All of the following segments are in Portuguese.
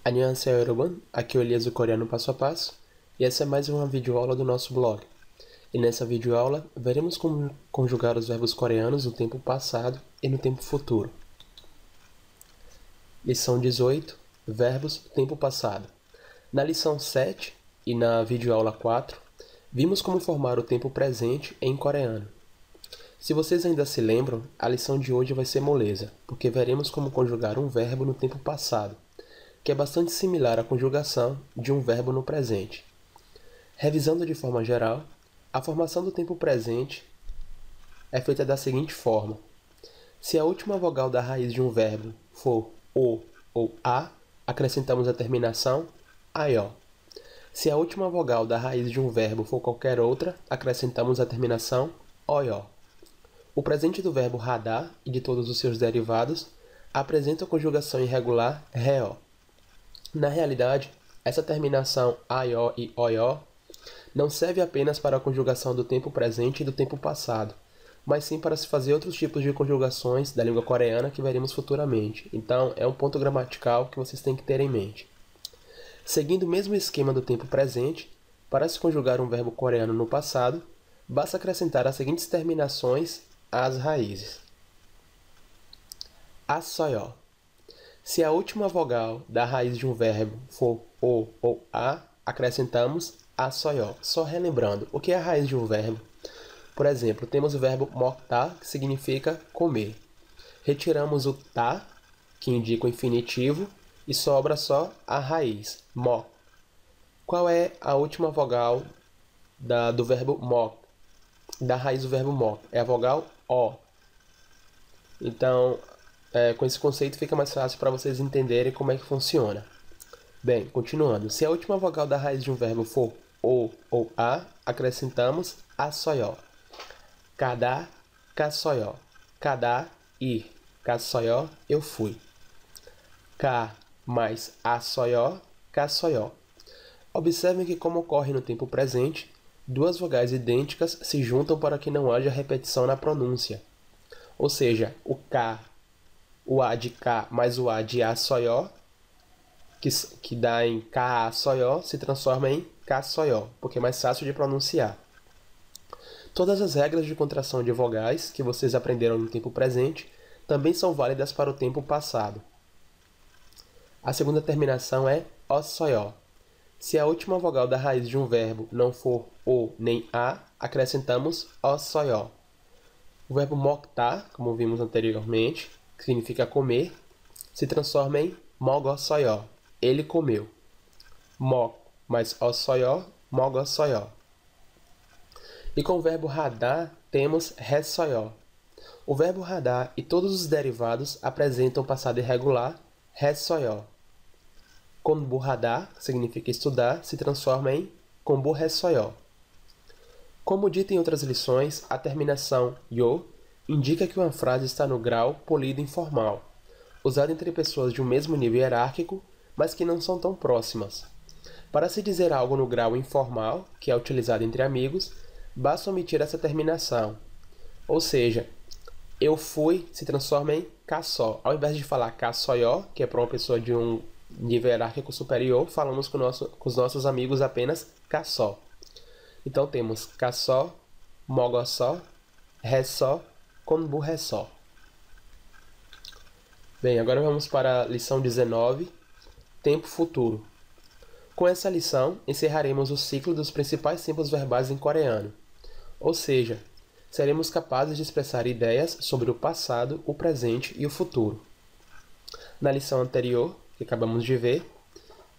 Annyeonghaseyo 여러분, aqui é o Elias do Coreano Passo a Passo e essa é mais uma videoaula do nosso blog. E nessa videoaula veremos como conjugar os verbos coreanos no tempo passado e no tempo futuro. Lição 18, verbos tempo passado. Na lição 7 e na videoaula 4, vimos como formar o tempo presente em coreano. Se vocês ainda se lembram, a lição de hoje vai ser moleza, porque veremos como conjugar um verbo no tempo passado, que é bastante similar à conjugação de um verbo no presente. Revisando de forma geral, a formação do tempo presente é feita da seguinte forma. Se a última vogal da raiz de um verbo for o ou a, acrescentamos a terminação aió. Se a última vogal da raiz de um verbo for qualquer outra, acrescentamos a terminação oió. O presente do verbo radar e de todos os seus derivados apresenta a conjugação irregular reó. Na realidade, essa terminação aió e oió não serve apenas para a conjugação do tempo presente e do tempo passado, mas sim para se fazer outros tipos de conjugações da língua coreana que veremos futuramente. Então, é um ponto gramatical que vocês têm que ter em mente. Seguindo o mesmo esquema do tempo presente, para se conjugar um verbo coreano no passado, basta acrescentar as seguintes terminações às raízes. Assoió. Se a última vogal da raiz de um verbo for o ou a, acrescentamos assoió. Só relembrando, o que é a raiz de um verbo? Por exemplo, temos o verbo 먹다, que significa comer. Retiramos o tá, que indica o infinitivo, e sobra só a raiz, mo. Qual é a última vogal do verbo mo? Da raiz do verbo mo? É a vogal o. Então, com esse conceito fica mais fácil para vocês entenderem como é que funciona. Bem, continuando. Se a última vogal da raiz de um verbo for o ou a, acrescentamos assoió. Kadá, caçoió. Kadá, ir. Caçoió, eu fui. Cá mais assoió, caçoió. Observem que, como ocorre no tempo presente, duas vogais idênticas se juntam para que não haja repetição na pronúncia. Ou seja, o K, o A de K mais o A de assoió, que dá em K-assoió, se transforma em caçoió, porque é mais fácil de pronunciar. Todas as regras de contração de vogais que vocês aprenderam no tempo presente também são válidas para o tempo passado. A segunda terminação é ossoió. Se a última vogal da raiz de um verbo não for o nem a, acrescentamos ossoió. O verbo 먹다, como vimos anteriormente, que significa comer, se transforma em 먹었어요. Ele comeu. 먹 mais ossoió, 먹었어요. E com o verbo radar, temos ressoió. O verbo radar e todos os derivados apresentam passado irregular, ressoió. Konbu-radar, que significa estudar, se transforma em konbu-ressoió. Como dito em outras lições, a terminação yo indica que uma frase está no grau polido informal, usada entre pessoas de um mesmo nível hierárquico, mas que não são tão próximas. Para se dizer algo no grau informal, que é utilizado entre amigos, basta omitir essa terminação. Ou seja, eu fui se transforma em caçó. Ao invés de falar caçoió, que é para uma pessoa de um nível hierárquico superior, falamos com os nossos amigos apenas caçó. Então temos caçó, mogossó, ressó, konbu-ressó. Bem, agora vamos para a lição 19, tempo futuro. Com essa lição, encerraremos o ciclo dos principais tempos verbais em coreano. Ou seja, seremos capazes de expressar ideias sobre o passado, o presente e o futuro. Na lição anterior, que acabamos de ver,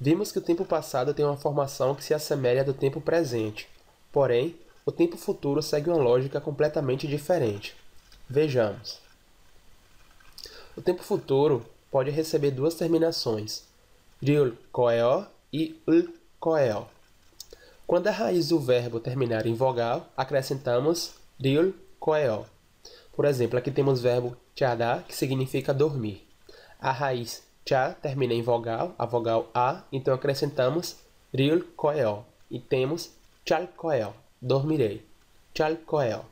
vimos que o tempo passado tem uma formação que se assemelha à do tempo presente. Porém, o tempo futuro segue uma lógica completamente diferente. Vejamos. O tempo futuro pode receber duas terminações, ryul koeo e ul koeo. Quando a raiz do verbo terminar em vogal, acrescentamos ryul koeo. Por exemplo, aqui temos o verbo chada, que significa dormir. A raiz cha termina em vogal, a vogal a, então acrescentamos ryul koeo. E temos chal koeo, dormirei. Chal koeo.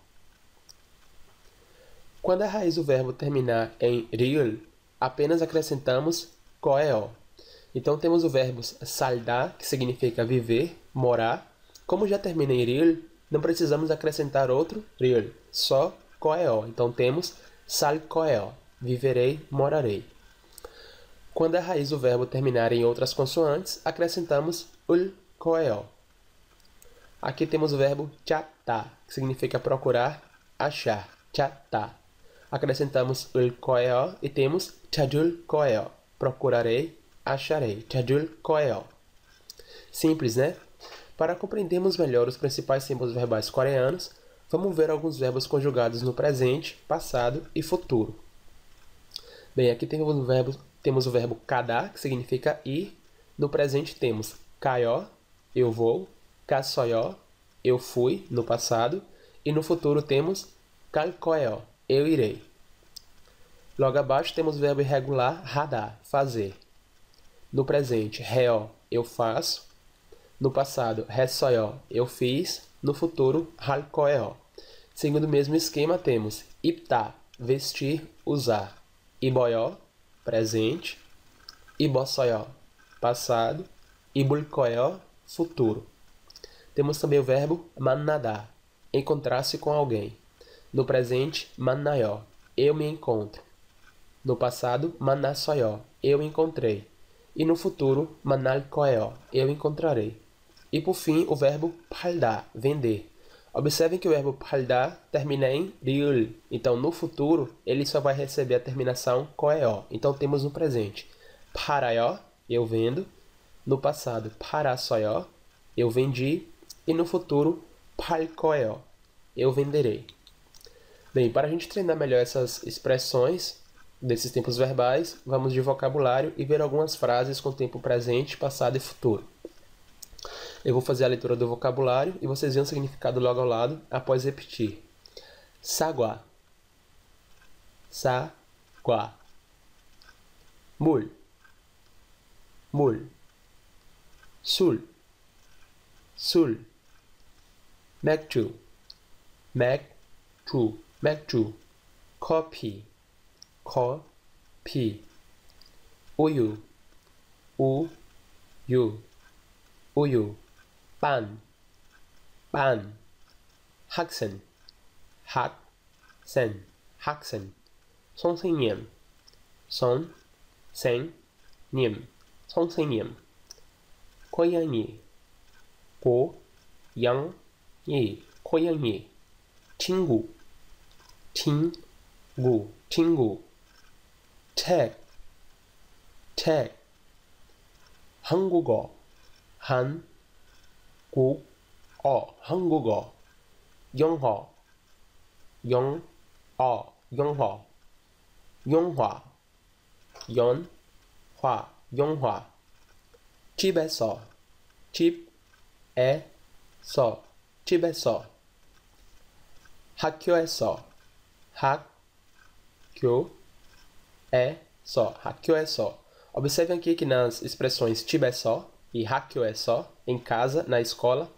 Quando a raiz do verbo terminar em ryul, apenas acrescentamos koeo. Então temos o verbo saldar, que significa viver, morar. Como já termina em ril, não precisamos acrescentar outro ril, só coeo. Então temos sal coeo, viverei, morarei. Quando a raiz do verbo terminar em outras consoantes, acrescentamos ul coeo. Aqui temos o verbo chata, que significa procurar, achar. Chata. Acrescentamos ul coeo e temos chajul coeo. Procurarei, acharei. Chajul coeo. Simples, né? Para compreendermos melhor os principais símbolos verbais coreanos, vamos ver alguns verbos conjugados no presente, passado e futuro. Bem, aqui temos o verbo kada, que significa ir. No presente temos kayo, eu vou, kasoyo, eu fui, no passado. E no futuro temos kalkoyo, eu irei. Logo abaixo temos o verbo irregular hada, fazer. No presente, reo, eu faço. No passado, resoyo, eu fiz. No futuro, halkoyo. Segundo o mesmo esquema, temos ipta, vestir, usar. Iboyo, presente. Ibosoyo, passado. Ibulkoyo, futuro. Temos também o verbo manada, encontrar-se com alguém. No presente, mannayo, eu me encontro. No passado, mannasoyo, eu encontrei. E no futuro, manalkoyo, eu encontrarei. E por fim, o verbo palda, vender. Observem que o verbo palda termina em riul. Então, no futuro, ele só vai receber a terminação koeo. Então, temos no presente parayo, eu vendo. No passado, parasoyo, eu vendi. E no futuro, palkoeo, eu venderei. Bem, para a gente treinar melhor essas expressões desses tempos verbais, vamos de vocabulário e ver algumas frases com tempo presente, passado e futuro. Eu vou fazer a leitura do vocabulário e vocês veem o significado logo ao lado após repetir. Sagua, sagua. Mul, mul. Sul, sul. 맥주, 맥주, 맥주. 커피, 커피. 우유, 우유, 우유. 빵, 빵. 학생, 학생, 학생. 선생님, 선생님, 선생님. 고양이, 고양이, 고양이. 친구, 친구, 친구. 책, 책. 한국어, 한국어, 한국어. 영어, 영어, 영어. 영화, 영화, 영화. 집에서, 집에서, 집에서. 학교에서, 학교에서, 학교에서. Observem aqui que nas expressões 집에서 e 학교에서, em casa, na escola,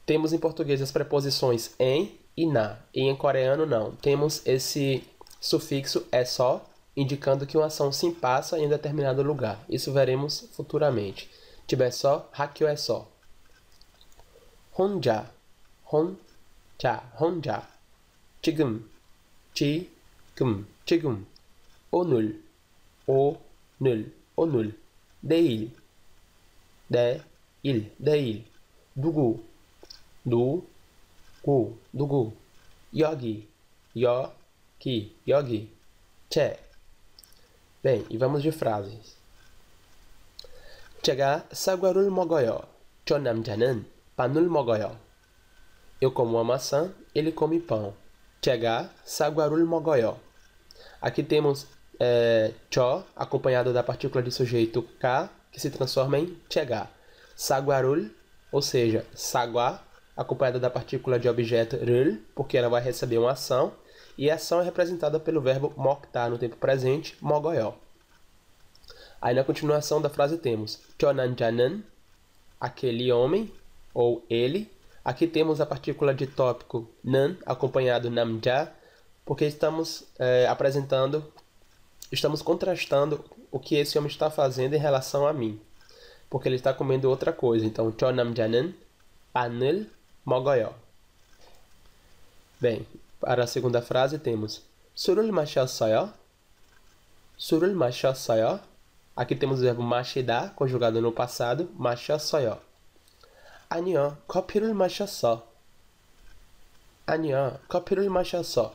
temos em português as preposições em e na, e em coreano não. Temos esse sufixo 에서, indicando que uma ação se passa em um determinado lugar. Isso veremos futuramente. 집에서, 학교에서. 혼자, 혼자, 혼자. 지금, 지금, 지금. 오늘, 오늘, 오늘. 내일, 내일, 내일. 누구, 누구, 누구. 여기, 여기, 여기. 제. Bem, e vamos de frases. 제가 사과를 먹어요. 저 남자는 빵을 먹어요. Eu como uma maçã, ele come pão. 제가 사과를 먹어요. Aqui temos 저, acompanhado da partícula de sujeito K, que se transforma em 제가. 사과를, ou seja, 사과, acompanhada da partícula de objeto 를, porque ela vai receber uma ação, e a ação é representada pelo verbo 먹다 no tempo presente, 먹어요. Aí na continuação da frase temos 저 남자는, aquele homem, ou ele. Aqui temos a partícula de tópico 는, acompanhado namja, porque estamos contrastando o que esse homem está fazendo em relação a mim. Porque ele está comendo outra coisa. Então, 저 남자는 빵을 먹어요. Bem, para a segunda frase temos 술을 마셨어요? 술을 마셨어요? Aqui temos o verbo 마시다, conjugado no passado, 마셨어요. 아니요, 커피를 마셨어. 아니요, 커피를 마셨어.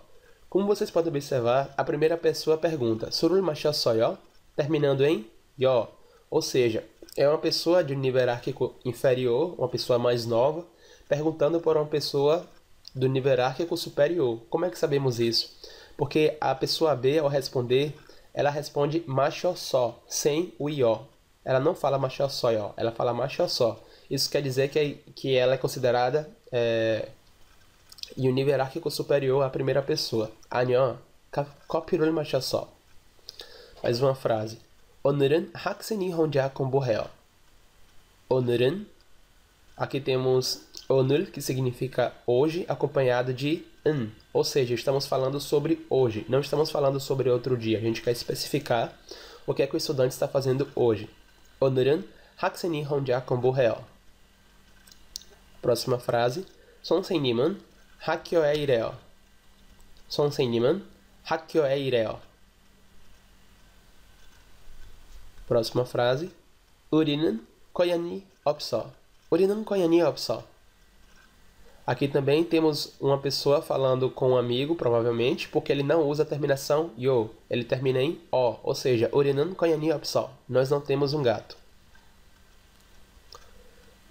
Como vocês podem observar, a primeira pessoa pergunta 술을 마셨어요? Terminando em 요. Ou seja, é uma pessoa de nível hierárquico inferior, uma pessoa mais nova, perguntando por uma pessoa do nível hierárquico superior. Como é que sabemos isso? Porque a pessoa B, ao responder, ela responde machossó, sem o ió. Ela não fala machossóió, ela fala machossó. Isso quer dizer que ela é considerada em um nível hierárquico superior à primeira pessoa. 아니요, 커피를 마셨어. Mais uma frase. 오늘은 학생이 혼자 공부해요. 오늘은, aqui temos 오늘, que significa hoje, acompanhado de ou seja, estamos falando sobre hoje, não estamos falando sobre outro dia. A gente quer especificar o que é que o estudante está fazendo hoje. 오늘은 학생이 혼자 공부해요. Próxima frase. 선생님은 학교에 이래요. 선생님은 학교에 이래요. Próxima frase. 우리는 고양이 없어. 우리는 고양이 없어. Aqui também temos uma pessoa falando com um amigo, provavelmente, porque ele não usa a terminação yo. Ele termina em o, ou seja, 우리는 고양이 없어. Nós não temos um gato.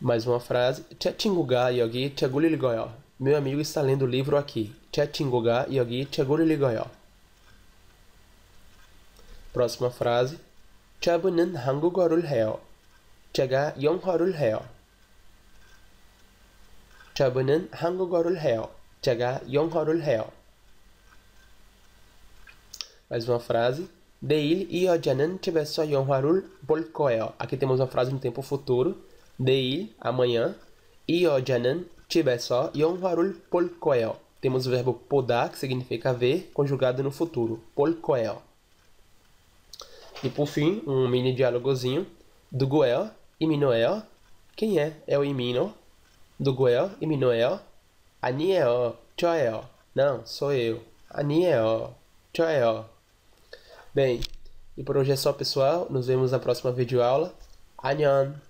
Mais uma frase. 제 친구가 여기 책을 읽어요. Meu amigo está lendo o livro aqui. 제 친구가 여기 책을 읽어요. Próxima frase. 저분은 한국어를 해요. 제가 영어를 해요. 저분은 한국어를 해요. 제가 영어를 해요. Mais uma frase. 내일 이 여자는 집에서 영화를 볼 거예요. Aqui temos uma frase no tempo futuro. 내일, amanhã. 이 여자는 집에서 영화를 볼 거예요. Temos o verbo podar, que significa ver, conjugado no futuro. 볼 거예요. E por fim, um mini diálogozinho. 누구예요? 이민호예요? Quem é? É o Imino. 누구예요? 이민호예요? 아니에요. 저예요. Não, sou eu. 아니에요. 저예요. Bem, e por hoje é só, pessoal. Nos vemos na próxima videoaula. 안녕.